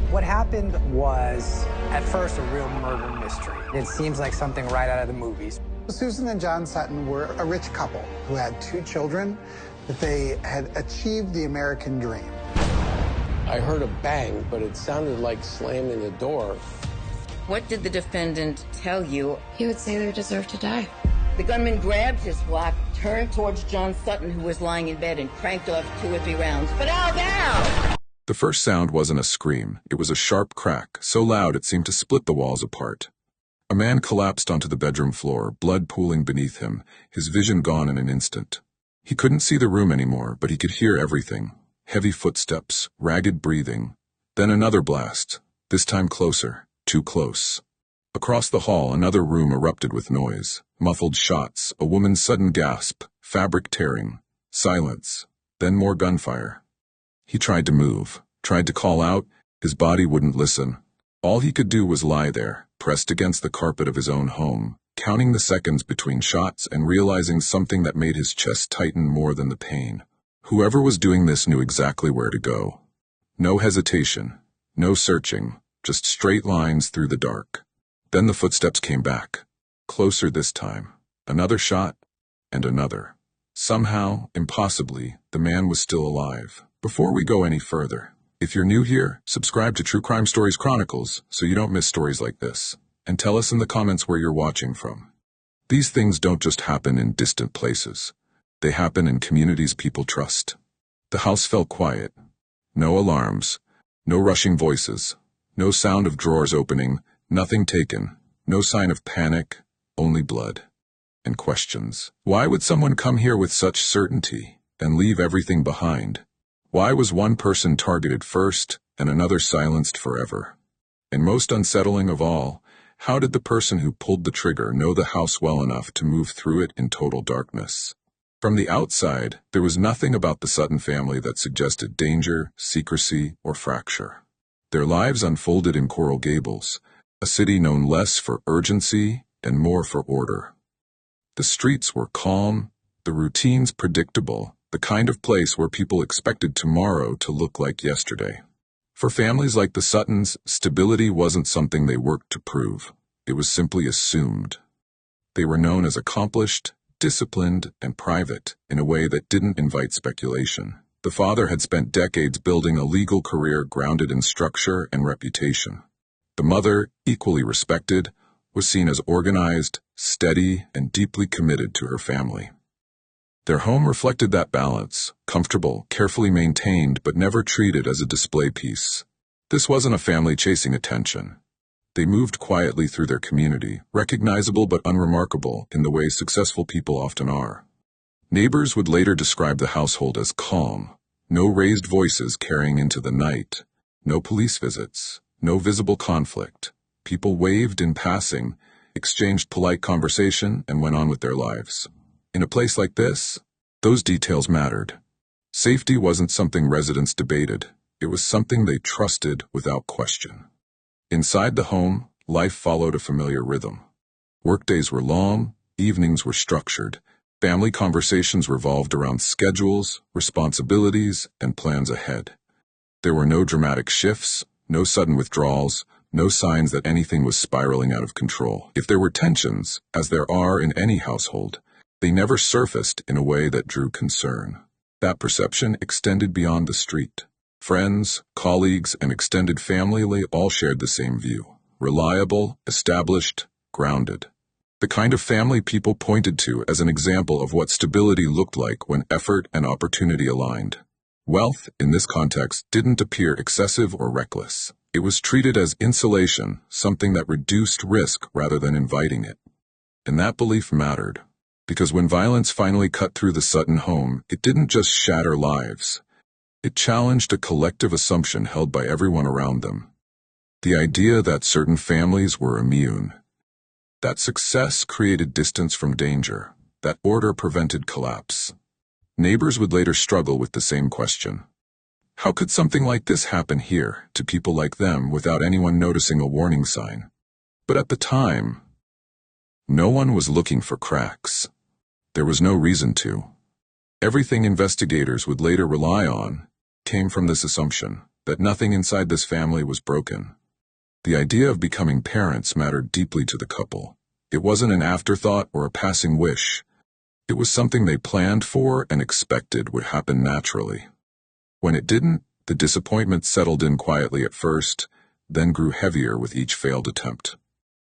What happened was, at first, a real murder mystery. It seems like something right out of the movies. Susan and John Sutton were a rich couple who had 2 children, that they had achieved the American dream. I heard a bang, but it sounded like slamming the door. What did the defendant tell you? He would say they deserve to die. The gunman grabbed his Glock, turned towards John Sutton, who was lying in bed, and cranked off 2 or 3 rounds. But now! The first sound wasn't a scream. It was a sharp crack, so loud it seemed to split the walls apart. A man collapsed onto the bedroom floor, blood pooling beneath him, his vision gone in an instant. He couldn't see the room anymore, but he could hear everything. Heavy footsteps, ragged breathing. Then another blast, this time closer, too close. Across the hall, another room erupted with noise. Muffled shots, a woman's sudden gasp, fabric tearing. Silence, then more gunfire. He tried to move, tried to call out. His body wouldn't listen. All he could do was lie there, pressed against the carpet of his own home, counting the seconds between shots and realizing something that made his chest tighten more than the pain. Whoever was doing this knew exactly where to go. No hesitation, no searching, just straight lines through the dark. Then the footsteps came back. Closer this time. Another shot, and another. Somehow, impossibly, the man was still alive. Before we go any further, if you're new here, subscribe to True Crime Stories Chronicles so you don't miss stories like this. And tell us in the comments where you're watching from. These things don't just happen in distant places. They happen in communities people trust. The house felt quiet. No alarms. No rushing voices. No sound of drawers opening. Nothing taken. No sign of panic. Only blood. And questions. Why would someone come here with such certainty and leave everything behind? Why was one person targeted first and another silenced forever? And most unsettling of all, how did the person who pulled the trigger know the house well enough to move through it in total darkness? From the outside, there was nothing about the Sutton family that suggested danger, secrecy, or fracture. Their lives unfolded in Coral Gables, a city known less for urgency and more for order. The streets were calm, the routines predictable, the kind of place where people expected tomorrow to look like yesterday. For families like the Suttons, stability wasn't something they worked to prove. It was simply assumed. They were known as accomplished, disciplined, and private in a way that didn't invite speculation. The father had spent decades building a legal career grounded in structure and reputation. The mother, equally respected, was seen as organized, steady, and deeply committed to her family. Their home reflected that balance, comfortable, carefully maintained, but never treated as a display piece. This wasn't a family chasing attention. They moved quietly through their community, recognizable but unremarkable in the way successful people often are. Neighbors would later describe the household as calm, no raised voices carrying into the night, no police visits, no visible conflict. People waved in passing, exchanged polite conversation, and went on with their lives. In a place like this, those details mattered. Safety wasn't something residents debated. It was something they trusted without question. Inside the home, life followed a familiar rhythm. Workdays were long, evenings were structured. Family conversations revolved around schedules, responsibilities, and plans ahead. There were no dramatic shifts, no sudden withdrawals, no signs that anything was spiraling out of control. If there were tensions, as there are in any household, they never surfaced in a way that drew concern. That perception extended beyond the street. Friends, colleagues, and extended family all shared the same view. Reliable, established, grounded. The kind of family people pointed to as an example of what stability looked like when effort and opportunity aligned. Wealth, in this context, didn't appear excessive or reckless. It was treated as insulation, something that reduced risk rather than inviting it. And that belief mattered. Because when violence finally cut through the Sutton home, it didn't just shatter lives. It challenged a collective assumption held by everyone around them. The idea that certain families were immune. That success created distance from danger. That order prevented collapse. Neighbors would later struggle with the same question. How could something like this happen here, to people like them, without anyone noticing a warning sign? But at the time, no one was looking for cracks. There was no reason to. Everything investigators would later rely on, came from this assumption, that nothing inside this family was broken. The idea of becoming parents mattered deeply to the couple. It wasn't an afterthought or a passing wish. It was something they planned for and expected would happen naturally. When it didn't, the disappointment settled in quietly at first, then grew heavier with each failed attempt.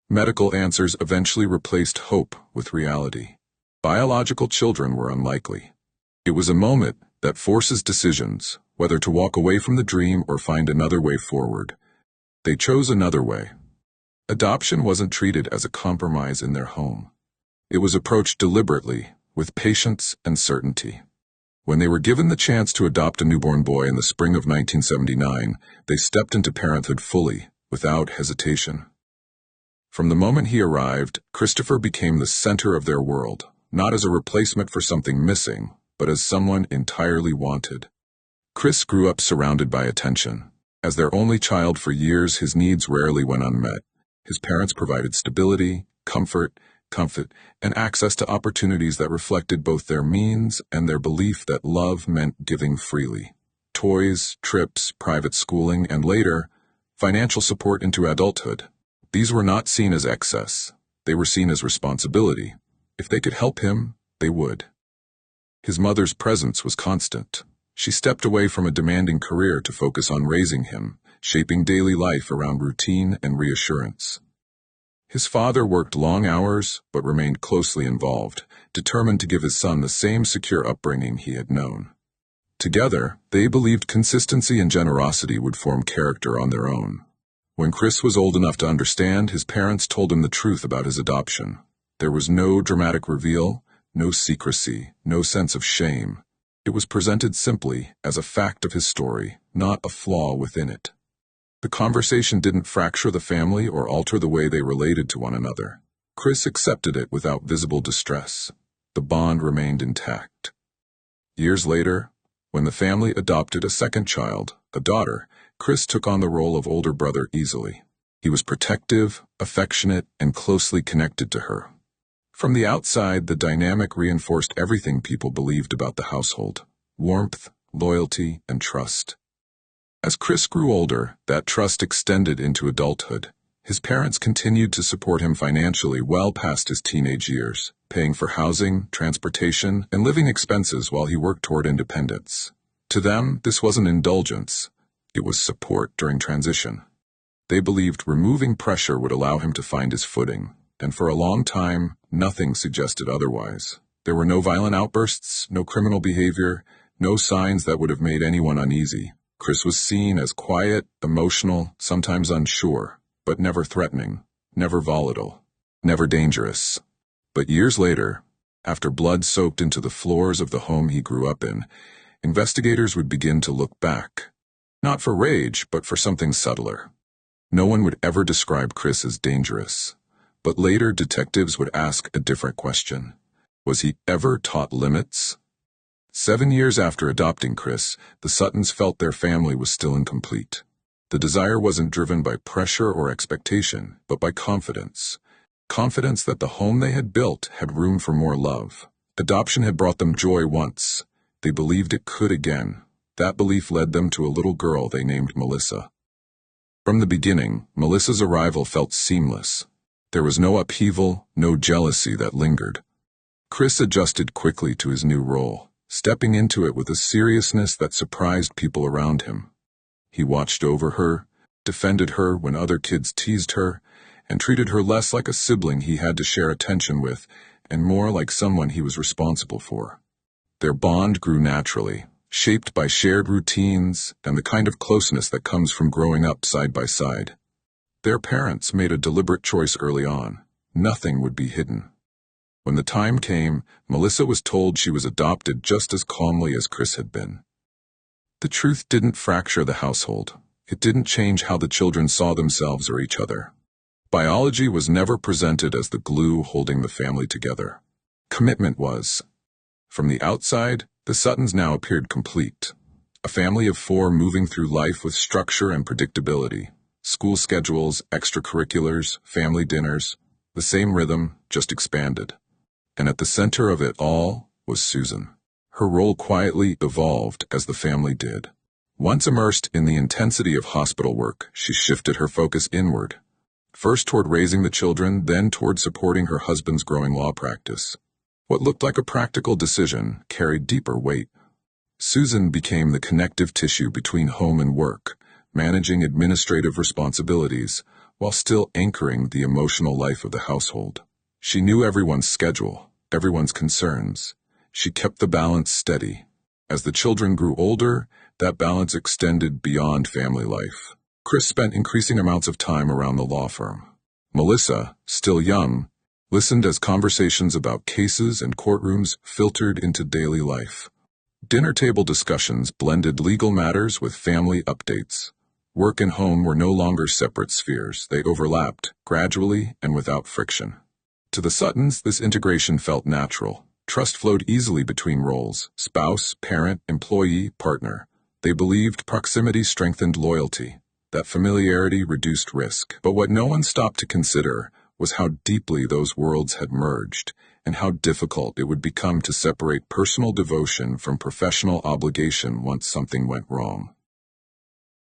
Medical answers eventually replaced hope with reality. Biological children were unlikely. It was a moment that forces decisions, whether to walk away from the dream or find another way forward. They chose another way. Adoption wasn't treated as a compromise in their home. It was approached deliberately, with patience and certainty. When they were given the chance to adopt a newborn boy in the spring of 1979, they stepped into parenthood fully, without hesitation. From the moment he arrived, Christopher became the center of their world, not as a replacement for something missing, but as someone entirely wanted. Chris grew up surrounded by attention. As their only child for years, his needs rarely went unmet. His parents provided stability, comfort, and access to opportunities that reflected both their means and their belief that love meant giving freely. Toys, trips, private schooling, and later, financial support into adulthood. These were not seen as excess. They were seen as responsibility. If they could help him, they would. His mother's presence was constant. She stepped away from a demanding career to focus on raising him, shaping daily life around routine and reassurance. His father worked long hours, but remained closely involved, determined to give his son the same secure upbringing he had known. Together, they believed consistency and generosity would form character on their own. When Chris was old enough to understand, his parents told him the truth about his adoption. There was no dramatic reveal, no secrecy, no sense of shame. It was presented simply as a fact of his story, not a flaw within it. The conversation didn't fracture the family or alter the way they related to one another. Chris accepted it without visible distress. The bond remained intact. Years later, when the family adopted a second child, a daughter, Chris took on the role of older brother easily. He was protective, affectionate, and closely connected to her. From the outside, the dynamic reinforced everything people believed about the household: warmth, loyalty, and trust. As Chris grew older, that trust extended into adulthood. His parents continued to support him financially well past his teenage years, paying for housing, transportation, and living expenses while he worked toward independence. To them, this wasn't indulgence. It was support during transition. They believed removing pressure would allow him to find his footing, and for a long time, nothing suggested otherwise. There were no violent outbursts, no criminal behavior, no signs that would have made anyone uneasy. Chris was seen as quiet, emotional, sometimes unsure, but never threatening, never volatile, never dangerous. But years later, after blood soaked into the floors of the home he grew up in, investigators would begin to look back. Not for rage, but for something subtler. No one would ever describe Chris as dangerous. But later, detectives would ask a different question. Was he ever taught limits? 7 years after adopting Chris, the Suttons felt their family was still incomplete. The desire wasn't driven by pressure or expectation, but by confidence. Confidence that the home they had built had room for more love. Adoption had brought them joy once. They believed it could again. That belief led them to a little girl they named Melissa. From the beginning, Melissa's arrival felt seamless. There was no upheaval, no jealousy that lingered. Chris adjusted quickly to his new role, stepping into it with a seriousness that surprised people around him. He watched over her, defended her when other kids teased her, and treated her less like a sibling he had to share attention with, and more like someone he was responsible for. Their bond grew naturally, shaped by shared routines and the kind of closeness that comes from growing up side by side. Their parents made a deliberate choice early on. Nothing would be hidden. When the time came, Melissa was told she was adopted just as calmly as Chris had been. The truth didn't fracture the household. It didn't change how the children saw themselves or each other. Biology was never presented as the glue holding the family together. Commitment was. From the outside, the Suttons now appeared complete. A family of 4 moving through life with structure and predictability. School schedules, extracurriculars, family dinners, the same rhythm, just expanded. And at the center of it all was Susan. Her role quietly evolved as the family did. Once immersed in the intensity of hospital work, she shifted her focus inward, first toward raising the children, then toward supporting her husband's growing law practice. What looked like a practical decision carried deeper weight. Susan became the connective tissue between home and work, managing administrative responsibilities while still anchoring the emotional life of the household. She knew everyone's schedule, everyone's concerns. She kept the balance steady. As the children grew older, that balance extended beyond family life. Chris spent increasing amounts of time around the law firm. Melissa, still young, listened as conversations about cases and courtrooms filtered into daily life. Dinner table discussions blended legal matters with family updates. Work and home were no longer separate spheres. They overlapped, gradually and without friction. To the Suttons, this integration felt natural. Trust flowed easily between roles: spouse, parent, employee, partner. They believed proximity strengthened loyalty, that familiarity reduced risk. But what no one stopped to consider was how deeply those worlds had merged, and how difficult it would become to separate personal devotion from professional obligation once something went wrong.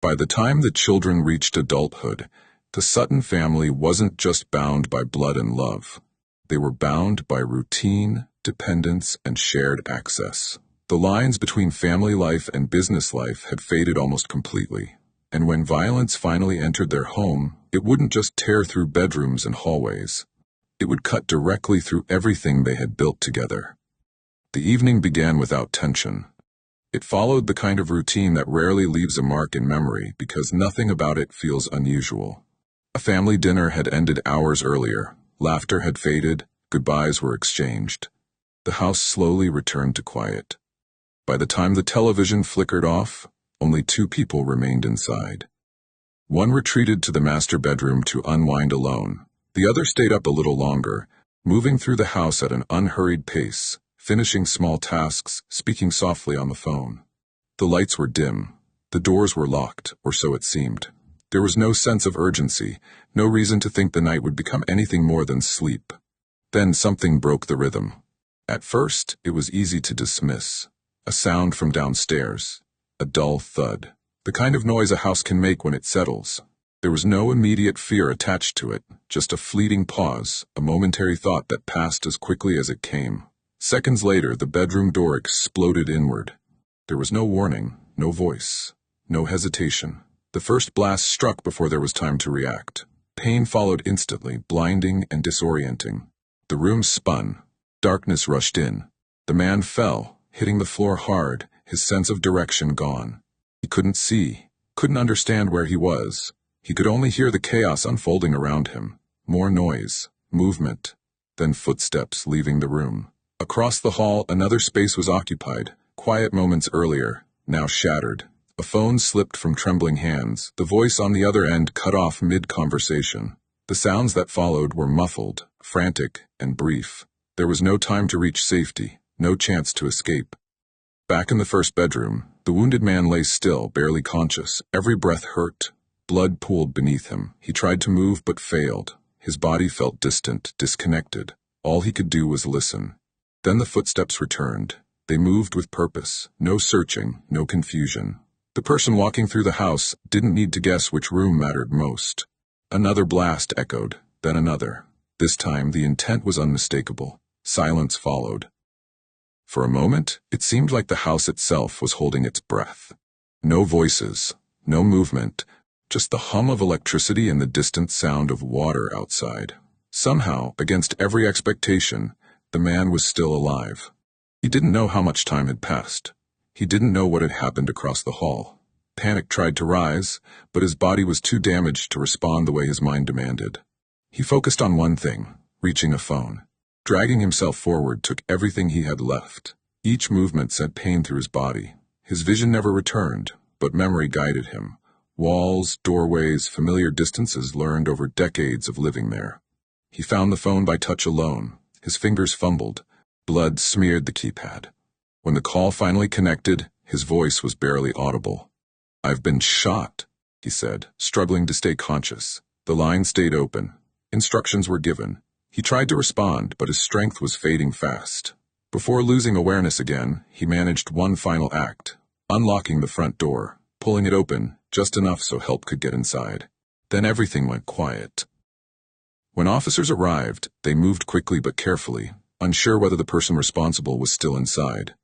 By the time the children reached adulthood, the Sutton family wasn't just bound by blood and love. They were bound by routine, dependence, and shared access. The lines between family life and business life had faded almost completely, and when violence finally entered their home, it wouldn't just tear through bedrooms and hallways. It would cut directly through everything they had built together. The evening began without tension. It followed the kind of routine that rarely leaves a mark in memory because nothing about it feels unusual. A family dinner had ended hours earlier. Laughter had faded. Goodbyes were exchanged. The house slowly returned to quiet. By the time the television flickered off, only 2 people remained inside. One retreated to the master bedroom to unwind alone. The other stayed up a little longer, moving through the house at an unhurried pace, finishing small tasks, speaking softly on the phone. The lights were dim. The doors were locked, or so it seemed. There was no sense of urgency, no reason to think the night would become anything more than sleep. Then something broke the rhythm. At first, it was easy to dismiss. A sound from downstairs. A dull thud. The kind of noise a house can make when it settles. There was no immediate fear attached to it, just a fleeting pause, a momentary thought that passed as quickly as it came. Seconds later, the bedroom door exploded inward. There was no warning, no voice, no hesitation. The first blast struck before there was time to react. Pain followed instantly, blinding and disorienting. The room spun. Darkness rushed in. The man fell, hitting the floor hard, his sense of direction gone. He couldn't see, couldn't understand where he was. He could only hear the chaos unfolding around him. More noise, movement, then footsteps leaving the room. Across the hall, another space was occupied. Quiet moments earlier, now shattered. A phone slipped from trembling hands, the voice on the other end cut off mid-conversation. The sounds that followed were muffled, frantic, and brief. There was no time to reach safety, no chance to escape. Back in the first bedroom, the wounded man lay still, barely conscious. Every breath hurt. Blood pooled beneath him. He tried to move but failed. His body felt distant, disconnected. All he could do was listen. Then the footsteps returned. They moved with purpose. No searching, no confusion. The person walking through the house didn't need to guess which room mattered most. Another blast echoed, then another. This time the intent was unmistakable. Silence followed. For a moment, it seemed like the house itself was holding its breath. No voices, no movement, just the hum of electricity and the distant sound of water outside. Somehow, against every expectation, the man was still alive. He didn't know how much time had passed. He didn't know what had happened across the hall. Panic tried to rise, but his body was too damaged to respond the way his mind demanded. He focused on one thing, reaching a phone. Dragging himself forward took everything he had left. Each movement sent pain through his body. His vision never returned, but memory guided him. Walls, doorways, familiar distances learned over decades of living there. He found the phone by touch alone. His fingers fumbled. Blood smeared the keypad. When the call finally connected, his voice was barely audible. "I've been shot," he said, struggling to stay conscious. The line stayed open. Instructions were given. He tried to respond, but his strength was fading fast. Before losing awareness again, he managed one final act, unlocking the front door. pulling it open, just enough so help could get inside. Then everything went quiet. When officers arrived, they moved quickly but carefully, unsure whether the person responsible was still inside.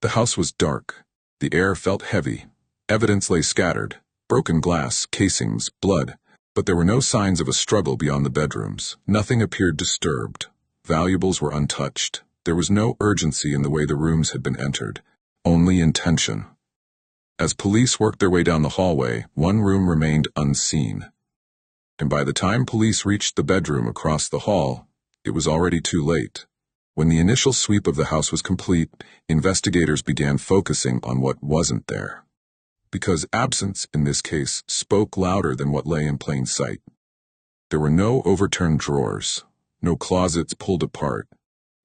The house was dark. The air felt heavy. Evidence lay scattered, broken glass, casings, blood, but there were no signs of a struggle beyond the bedrooms. Nothing appeared disturbed. Valuables were untouched. There was no urgency in the way the rooms had been entered, only intention. As police worked their way down the hallway, one room remained unseen. And by the time police reached the bedroom across the hall, it was already too late. When the initial sweep of the house was complete, investigators began focusing on what wasn't there. Because absence, in this case, spoke louder than what lay in plain sight. There were no overturned drawers, no closets pulled apart,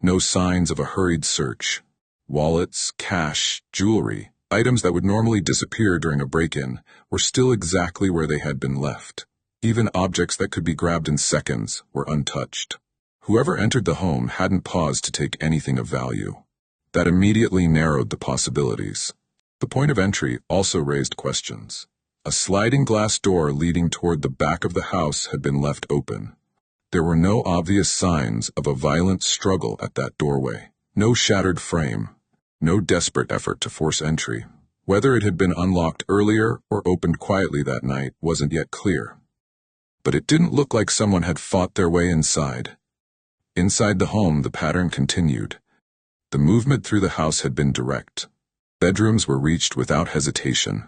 no signs of a hurried search. Wallets, cash, jewelry, items that would normally disappear during a break-in, were still exactly where they had been left. Even objects that could be grabbed in seconds were untouched. Whoever entered the home hadn't paused to take anything of value. That immediately narrowed the possibilities. The point of entry also raised questions. A sliding glass door leading toward the back of the house had been left open. There were no obvious signs of a violent struggle at that doorway. No shattered frame. No desperate effort to force entry. Whether it had been unlocked earlier or opened quietly that night wasn't yet clear. But it didn't look like someone had fought their way inside. Inside the home, the pattern continued. The movement through the house had been direct. Bedrooms were reached without hesitation.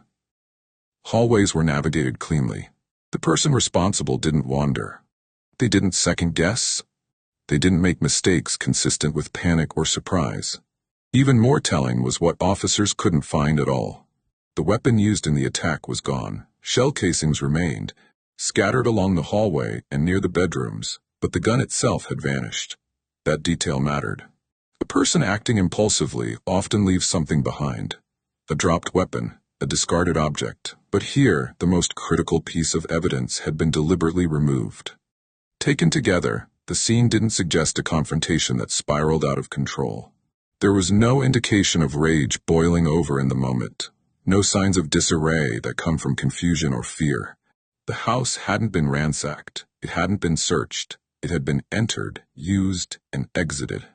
Hallways were navigated cleanly. The person responsible didn't wander. They didn't second-guess. They didn't make mistakes consistent with panic or surprise. Even more telling was what officers couldn't find at all. The weapon used in the attack was gone. Shell casings remained, scattered along the hallway and near the bedrooms, but the gun itself had vanished. That detail mattered. A person acting impulsively often leaves something behind. A dropped weapon, a discarded object. But here, the most critical piece of evidence had been deliberately removed. Taken together, the scene didn't suggest a confrontation that spiraled out of control. There was no indication of rage boiling over in the moment. No signs of disarray that come from confusion or fear. The house hadn't been ransacked. It hadn't been searched. It had been entered, used, and exited.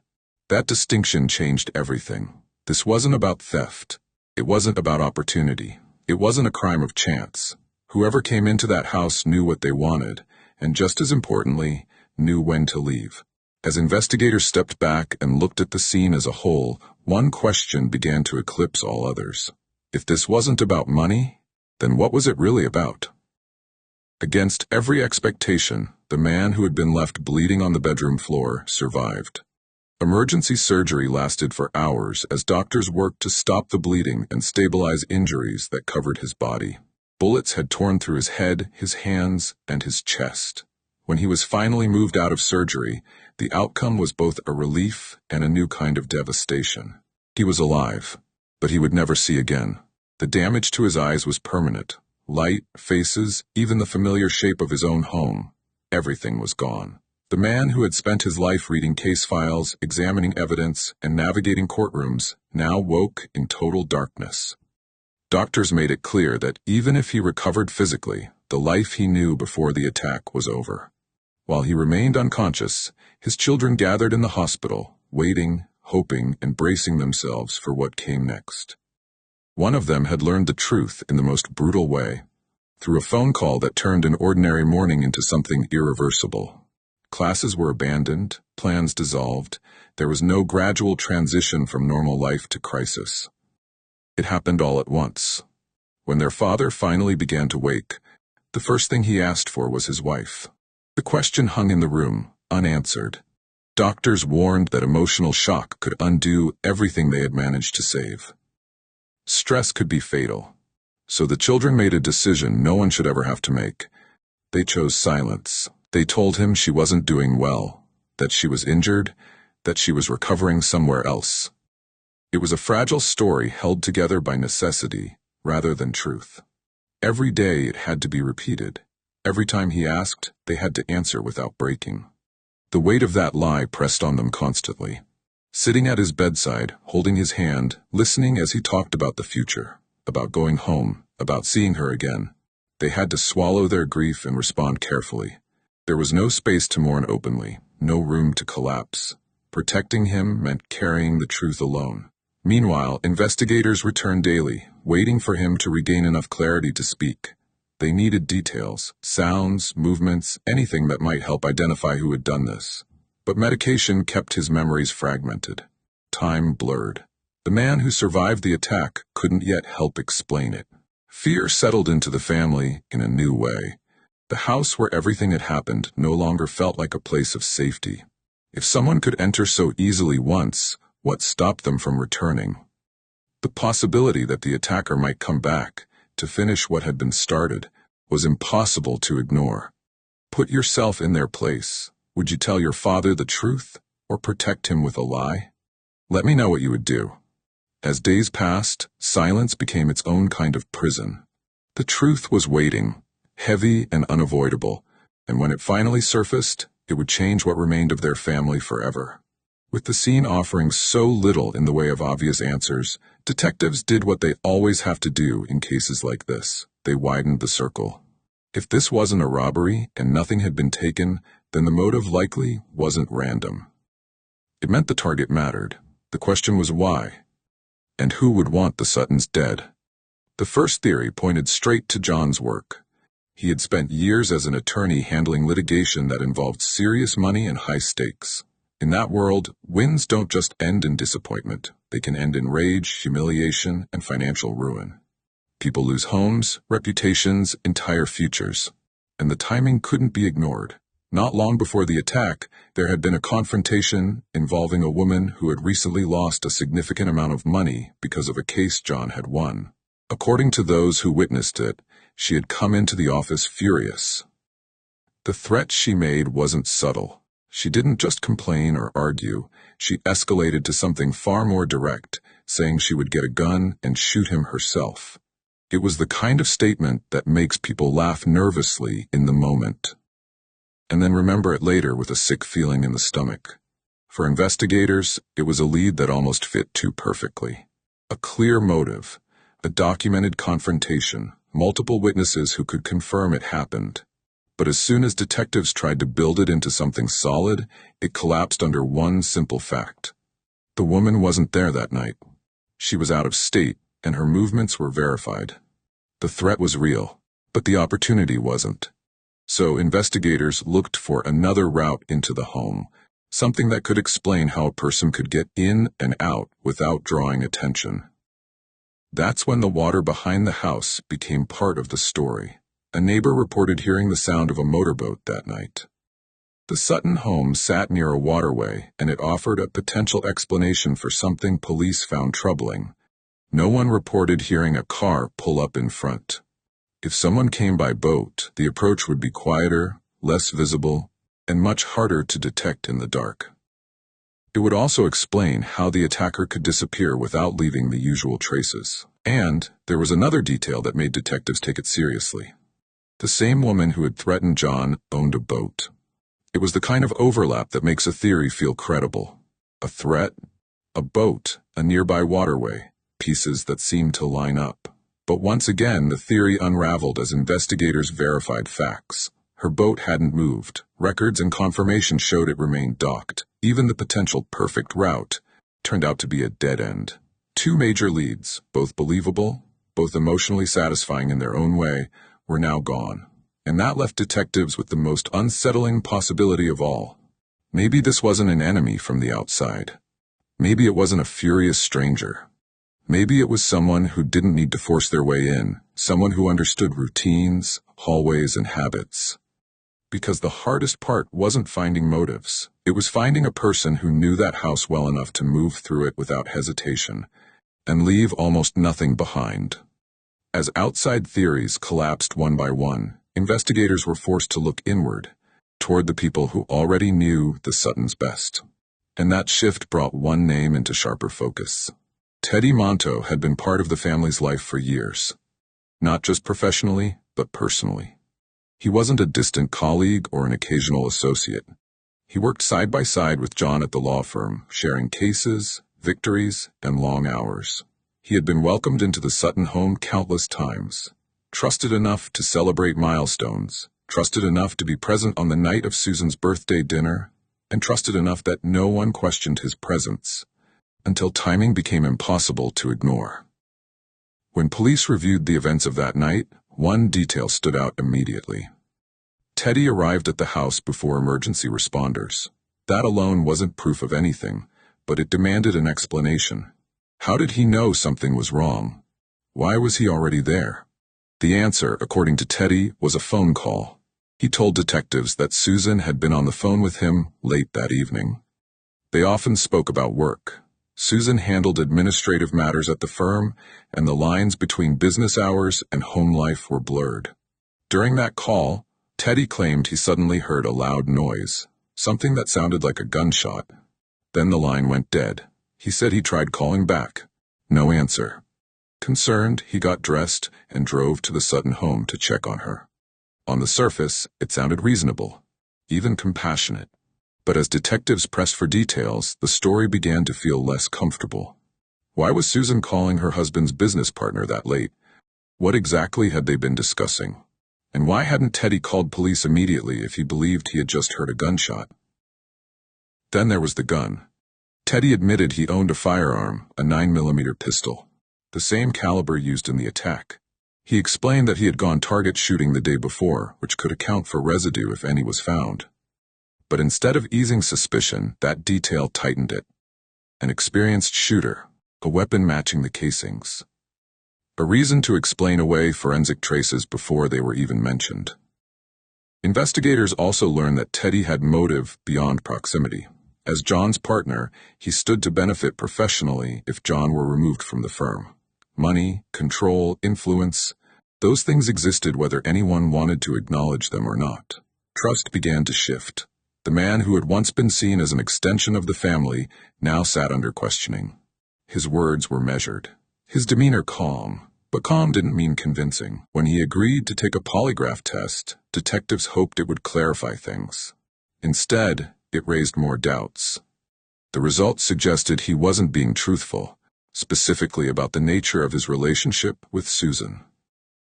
That distinction changed everything. This wasn't about theft. It wasn't about opportunity. It wasn't a crime of chance. Whoever came into that house knew what they wanted, and just as importantly, knew when to leave. As investigators stepped back and looked at the scene as a whole, one question began to eclipse all others. If this wasn't about money, then what was it really about? Against every expectation, the man who had been left bleeding on the bedroom floor survived. Emergency surgery lasted for hours as doctors worked to stop the bleeding and stabilize injuries that covered his body. Bullets had torn through his head, his hands, and his chest. When he was finally moved out of surgery, the outcome was both a relief and a new kind of devastation. He was alive, but he would never see again. The damage to his eyes was permanent. Light, faces, even the familiar shape of his own home. Everything was gone. The man who had spent his life reading case files, examining evidence, and navigating courtrooms now woke in total darkness. Doctors made it clear that even if he recovered physically, the life he knew before the attack was over. While he remained unconscious, his children gathered in the hospital, waiting, hoping, and bracing themselves for what came next. One of them had learned the truth in the most brutal way, through a phone call that turned an ordinary morning into something irreversible. Classes were abandoned, plans dissolved. There was no gradual transition from normal life to crisis. It happened all at once. When their father finally began to wake, the first thing he asked for was his wife. The question hung in the room, unanswered. Doctors warned that emotional shock could undo everything they had managed to save. Stress could be fatal, so the children made a decision no one should ever have to make. They chose silence. They told him she wasn't doing well, that she was injured, that she was recovering somewhere else. It was a fragile story held together by necessity rather than truth. Every day it had to be repeated. Every time he asked, they had to answer without breaking. The weight of that lie pressed on them constantly. Sitting at his bedside, holding his hand, listening as he talked about the future. about going home, about seeing her again. They had to swallow their grief and respond carefully. There was no space to mourn openly, no room to collapse. Protecting him meant carrying the truth alone. Meanwhile, investigators returned daily, waiting for him to regain enough clarity to speak. They needed details, sounds, movements, anything that might help identify who had done this. But medication kept his memories fragmented. Time blurred. The man who survived the attack couldn't yet help explain it. Fear settled into the family in a new way. The house where everything had happened no longer felt like a place of safety. If someone could enter so easily once, what stopped them from returning? The possibility that the attacker might come back to finish what had been started was impossible to ignore. Put yourself in their place. Would you tell your father the truth or protect him with a lie? Let me know what you would do. As days passed, silence became its own kind of prison. The truth was waiting, heavy and unavoidable, and when it finally surfaced, it would change what remained of their family forever. With the scene offering so little in the way of obvious answers, detectives did what they always have to do in cases like this. They widened the circle. If this wasn't a robbery and nothing had been taken, then the motive likely wasn't random. It meant the target mattered. The question was why? And who would want the Suttons dead? The first theory pointed straight to John's work. He had spent years as an attorney handling litigation that involved serious money and high stakes. In that world, wins don't just end in disappointment. They can end in rage, humiliation, and financial ruin. People lose homes, reputations, entire futures. And the timing couldn't be ignored. Not long before the attack, there had been a confrontation involving a woman who had recently lost a significant amount of money because of a case John had won. According to those who witnessed it, she had come into the office furious. The threat she made wasn't subtle. She didn't just complain or argue. She escalated to something far more direct, saying she would get a gun and shoot him herself. It was the kind of statement that makes people laugh nervously in the moment, and then remember it later with a sick feeling in the stomach. For investigators, it was a lead that almost fit too perfectly. A clear motive, a documented confrontation, multiple witnesses who could confirm it happened. But as soon as detectives tried to build it into something solid, it collapsed under one simple fact. The woman wasn't there that night. She was out of state, and her movements were verified. The threat was real, but the opportunity wasn't. So investigators looked for another route into the home, something that could explain how a person could get in and out without drawing attention. That's when the water behind the house became part of the story. A neighbor reported hearing the sound of a motorboat that night. The Sutton home sat near a waterway, and it offered a potential explanation for something police found troubling. No one reported hearing a car pull up in front. If someone came by boat, the approach would be quieter, less visible, and much harder to detect in the dark. It would also explain how the attacker could disappear without leaving the usual traces. And there was another detail that made detectives take it seriously. The same woman who had threatened John owned a boat. It was the kind of overlap that makes a theory feel credible. A threat, a boat, a nearby waterway, pieces that seemed to line up. But once again, the theory unraveled as investigators verified facts. Her boat hadn't moved. Records and confirmation showed it remained docked. Even the potential perfect route turned out to be a dead end. Two major leads, both believable, both emotionally satisfying in their own way, were now gone. And that left detectives with the most unsettling possibility of all. Maybe this wasn't an enemy from the outside. Maybe it wasn't a furious stranger. Maybe it was someone who didn't need to force their way in, someone who understood routines, hallways, and habits. Because the hardest part wasn't finding motives. It was finding a person who knew that house well enough to move through it without hesitation and leave almost nothing behind. As outside theories collapsed one by one, investigators were forced to look inward, toward the people who already knew the Suttons best. And that shift brought one name into sharper focus. Teddy Monto had been part of the family's life for years. Not just professionally, but personally. He wasn't a distant colleague or an occasional associate. He worked side by side with John at the law firm, sharing cases, victories, and long hours. He had been welcomed into the Sutton home countless times. Trusted enough to celebrate milestones, trusted enough to be present on the night of Susan's birthday dinner, and trusted enough that no one questioned his presence, until timing became impossible to ignore. When police reviewed the events of that night, one detail stood out immediately. Teddy arrived at the house before emergency responders. That alone wasn't proof of anything, but it demanded an explanation. How did he know something was wrong? Why was he already there? The answer, according to Teddy, was a phone call. He told detectives that Susan had been on the phone with him late that evening. They often spoke about work. Susan handled administrative matters at the firm, and the lines between business hours and home life were blurred. During that call, Teddy claimed he suddenly heard a loud noise, something that sounded like a gunshot. Then the line went dead. He said he tried calling back. No answer. Concerned, he got dressed and drove to the Sutton home to check on her. On the surface, it sounded reasonable, even compassionate. But as detectives pressed for details, the story began to feel less comfortable. Why was Susan calling her husband's business partner that late? What exactly had they been discussing? And why hadn't Teddy called police immediately if he believed he had just heard a gunshot? Then there was the gun. Teddy admitted he owned a firearm, a 9mm pistol, the same caliber used in the attack. He explained that he had gone target shooting the day before, which could account for residue if any was found. But instead of easing suspicion, that detail tightened it. An experienced shooter, a weapon matching the casings. A reason to explain away forensic traces before they were even mentioned. Investigators also learned that Teddy had motive beyond proximity. As John's partner, he stood to benefit professionally if John were removed from the firm. Money, control, influence, those things existed whether anyone wanted to acknowledge them or not. Trust began to shift. The man who had once been seen as an extension of the family now sat under questioning. His words were measured. His demeanor calm, but calm didn't mean convincing. When he agreed to take a polygraph test, detectives hoped it would clarify things. Instead, it raised more doubts. The results suggested he wasn't being truthful, specifically about the nature of his relationship with Susan.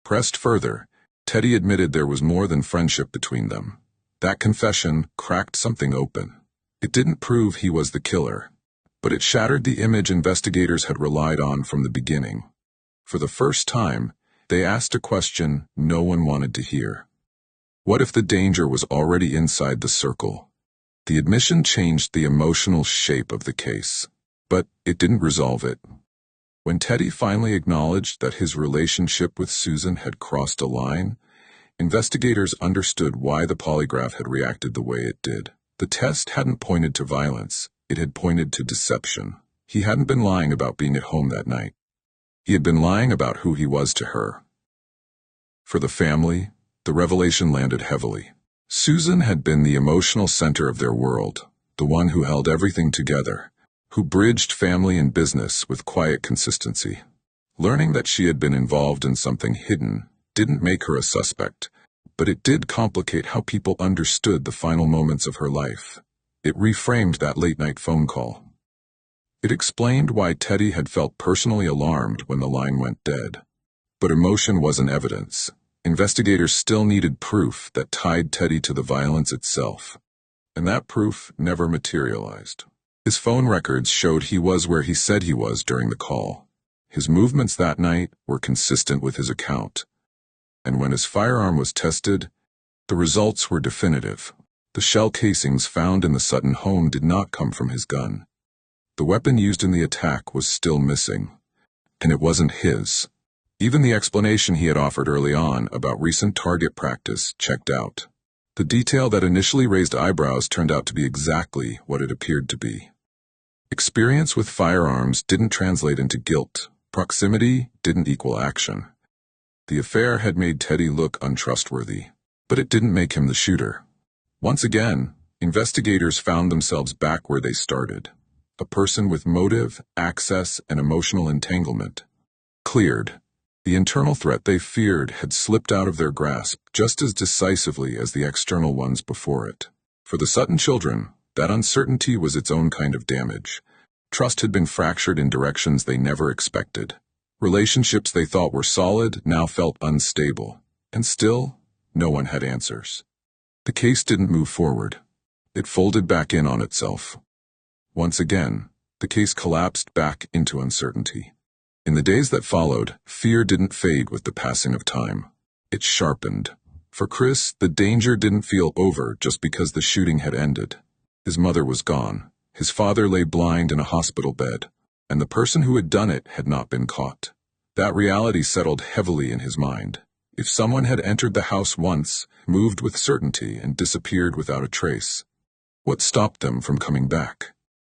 Pressed further, Teddy admitted there was more than friendship between them. That confession cracked something open. It didn't prove he was the killer, but it shattered the image investigators had relied on from the beginning. For the first time, they asked a question no one wanted to hear. What if the danger was already inside the circle? The admission changed the emotional shape of the case, but it didn't resolve it. When Teddy finally acknowledged that his relationship with Susan had crossed a line, investigators understood why the polygraph had reacted the way it did. The test hadn't pointed to violence, it had pointed to deception. He hadn't been lying about being at home that night. He had been lying about who he was to her. For the family, the revelation landed heavily. Susan had been the emotional center of their world, the one who held everything together, who bridged family and business with quiet consistency. Learning that she had been involved in something hidden didn't make her a suspect, but it did complicate how people understood the final moments of her life. It reframed that late-night phone call. It explained why Teddy had felt personally alarmed when the line went dead. But emotion wasn't evidence. Investigators still needed proof that tied Teddy to the violence itself, and that proof never materialized. His phone records showed he was where he said he was during the call. His movements that night were consistent with his account. And when his firearm was tested, the results were definitive. The shell casings found in the Sutton home did not come from his gun. The weapon used in the attack was still missing, and it wasn't his. Even the explanation he had offered early on about recent target practice checked out. The detail that initially raised eyebrows turned out to be exactly what it appeared to be. Experience with firearms didn't translate into guilt. Proximity didn't equal action. The affair had made Teddy look untrustworthy, but it didn't make him the shooter. Once again, investigators found themselves back where they started. A person with motive, access, and emotional entanglement. Cleared. The internal threat they feared had slipped out of their grasp just as decisively as the external ones before it. For the Sutton children, that uncertainty was its own kind of damage. Trust had been fractured in directions they never expected. Relationships they thought were solid now felt unstable, and still, no one had answers. The case didn't move forward. It folded back in on itself. Once again, the case collapsed back into uncertainty. In the days that followed, fear didn't fade with the passing of time. It sharpened. For Chris, the danger didn't feel over just because the shooting had ended. His mother was gone. His father lay blind in a hospital bed, and the person who had done it had not been caught. That reality settled heavily in his mind. If someone had entered the house once, moved with certainty, and disappeared without a trace, what stopped them from coming back?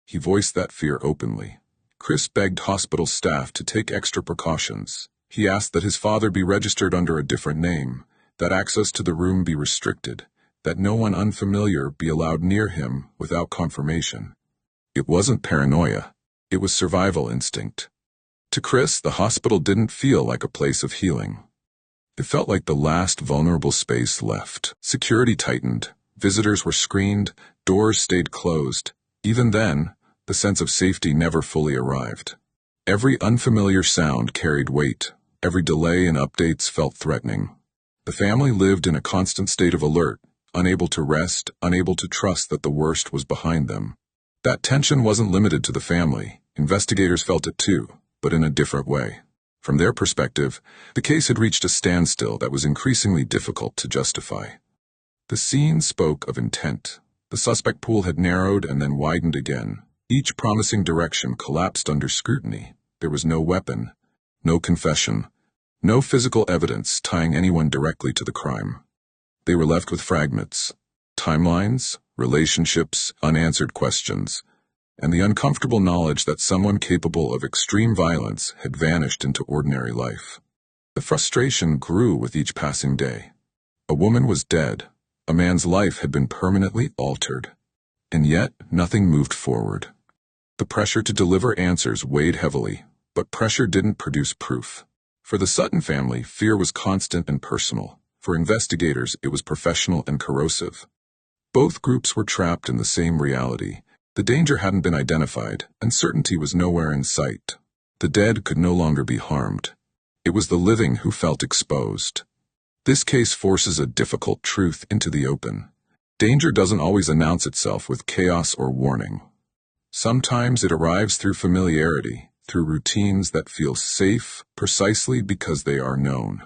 He voiced that fear openly. Chris begged hospital staff to take extra precautions. He asked that his father be registered under a different name, that access to the room be restricted, that no one unfamiliar be allowed near him without confirmation. It wasn't paranoia. It was survival instinct. To Chris, the hospital didn't feel like a place of healing. It felt like the last vulnerable space left. Security tightened. Visitors were screened. Doors stayed closed. Even then, the sense of safety never fully arrived. Every unfamiliar sound carried weight. Every delay in updates felt threatening. The family lived in a constant state of alert, unable to rest, unable to trust that the worst was behind them. That tension wasn't limited to the family. Investigators felt it too, but in a different way. From their perspective, the case had reached a standstill that was increasingly difficult to justify. The scene spoke of intent. The suspect pool had narrowed and then widened again. Each promising direction collapsed under scrutiny. There was no weapon, no confession, no physical evidence tying anyone directly to the crime. They were left with fragments, timelines, relationships, unanswered questions, and the uncomfortable knowledge that someone capable of extreme violence had vanished into ordinary life. The frustration grew with each passing day. A woman was dead. A man's life had been permanently altered. And yet, nothing moved forward. The pressure to deliver answers weighed heavily, but pressure didn't produce proof. For the Sutton family, fear was constant and personal. For investigators, it was professional and corrosive. Both groups were trapped in the same reality. The danger hadn't been identified, and certainty was nowhere in sight. The dead could no longer be harmed. It was the living who felt exposed. This case forces a difficult truth into the open. Danger doesn't always announce itself with chaos or warning. Sometimes it arrives through familiarity, through routines that feel safe precisely because they are known.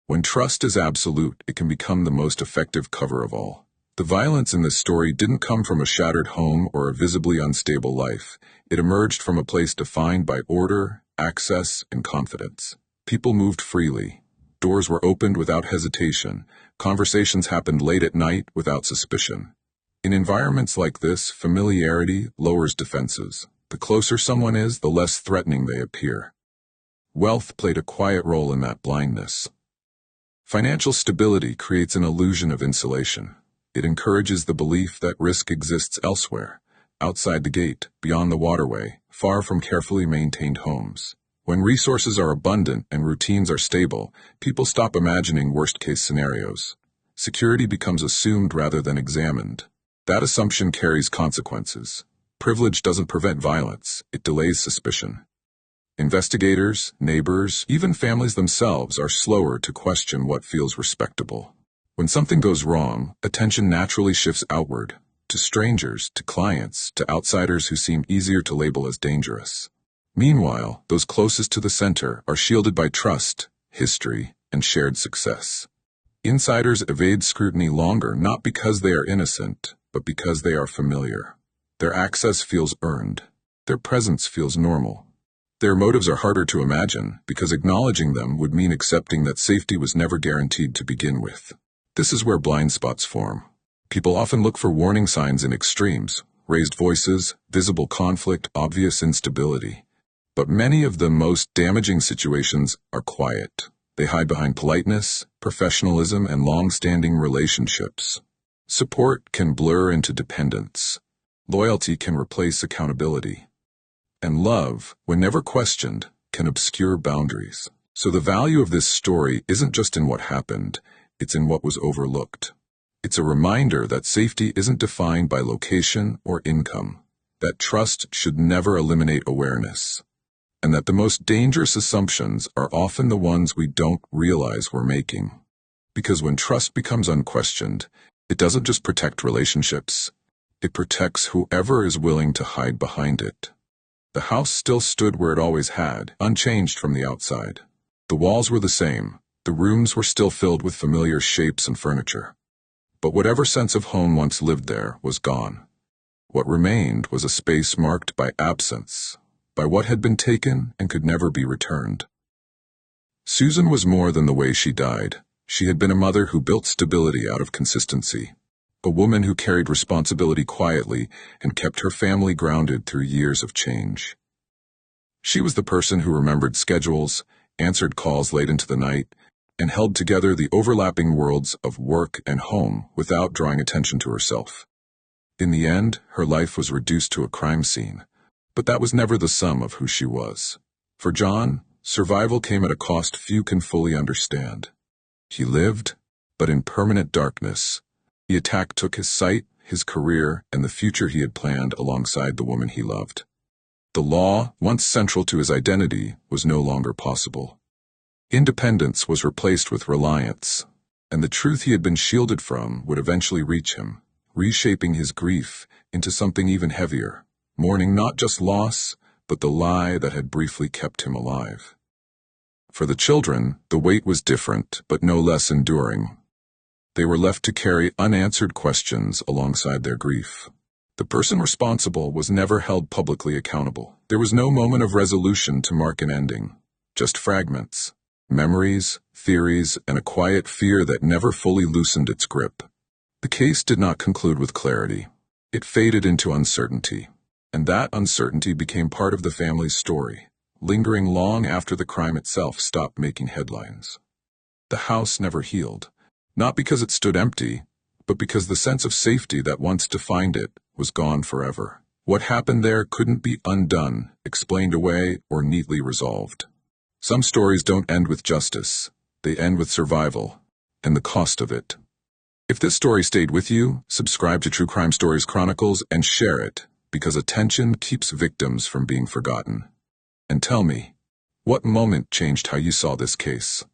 When trust is absolute, it can become the most effective cover of all. The violence in this story didn't come from a shattered home or a visibly unstable life. It emerged from a place defined by order, access, and confidence. People moved freely. Doors were opened without hesitation. Conversations happened late at night without suspicion. In environments like this, familiarity lowers defenses. The closer someone is, the less threatening they appear. Wealth played a quiet role in that blindness. Financial stability creates an illusion of insulation. It encourages the belief that risk exists elsewhere, outside the gate, beyond the waterway, far from carefully maintained homes. When resources are abundant and routines are stable, people stop imagining worst-case scenarios. Security becomes assumed rather than examined. That assumption carries consequences. Privilege doesn't prevent violence, it delays suspicion. Investigators, neighbors, even families themselves are slower to question what feels respectable. When something goes wrong, attention naturally shifts outward, to strangers, to clients, to outsiders who seem easier to label as dangerous. Meanwhile, those closest to the center are shielded by trust, history, and shared success. Insiders evade scrutiny longer not because they are innocent, but because they are familiar. Their access feels earned. Their presence feels normal. Their motives are harder to imagine because acknowledging them would mean accepting that safety was never guaranteed to begin with. This is where blind spots form. People often look for warning signs in extremes, raised voices, visible conflict, obvious instability. But many of the most damaging situations are quiet. They hide behind politeness, professionalism, and long-standing relationships. Support can blur into dependence. Loyalty can replace accountability. And love, when never questioned, can obscure boundaries. So the value of this story isn't just in what happened, it's in what was overlooked. It's a reminder that safety isn't defined by location or income, that trust should never eliminate awareness. and that the most dangerous assumptions are often the ones we don't realize we're making. Because when trust becomes unquestioned, it doesn't just protect relationships, it protects whoever is willing to hide behind it. The house still stood where it always had, unchanged from the outside. The walls were the same, the rooms were still filled with familiar shapes and furniture. But whatever sense of home once lived there was gone. What remained was a space marked by absence, by what had been taken and could never be returned. Susan was more than the way she died. She had been a mother who built stability out of consistency, a woman who carried responsibility quietly and kept her family grounded through years of change. She was the person who remembered schedules, answered calls late into the night, and held together the overlapping worlds of work and home without drawing attention to herself. In the end, her life was reduced to a crime scene, but that was never the sum of who she was. For John, survival came at a cost few can fully understand. He lived, but in permanent darkness. The attack took his sight, his career, and the future he had planned alongside the woman he loved. The law, once central to his identity, was no longer possible. Independence was replaced with reliance, and the truth he had been shielded from would eventually reach him, reshaping his grief into something even heavier, mourning not just loss, but the lie that had briefly kept him alive. For the children, the weight was different, but no less enduring. They were left to carry unanswered questions alongside their grief. The person responsible was never held publicly accountable. There was no moment of resolution to mark an ending, just fragments, memories, theories, and a quiet fear that never fully loosened its grip. The case did not conclude with clarity. It faded into uncertainty, and that uncertainty became part of the family's story, lingering long after the crime itself stopped making headlines. The house never healed, not because it stood empty, but because the sense of safety that once defined it was gone forever. What happened there couldn't be undone, explained away, or neatly resolved. Some stories don't end with justice. They end with survival, and the cost of it. If this story stayed with you, subscribe to True Crime Stories Chronicles and share it, because attention keeps victims from being forgotten. And tell me, what moment changed how you saw this case?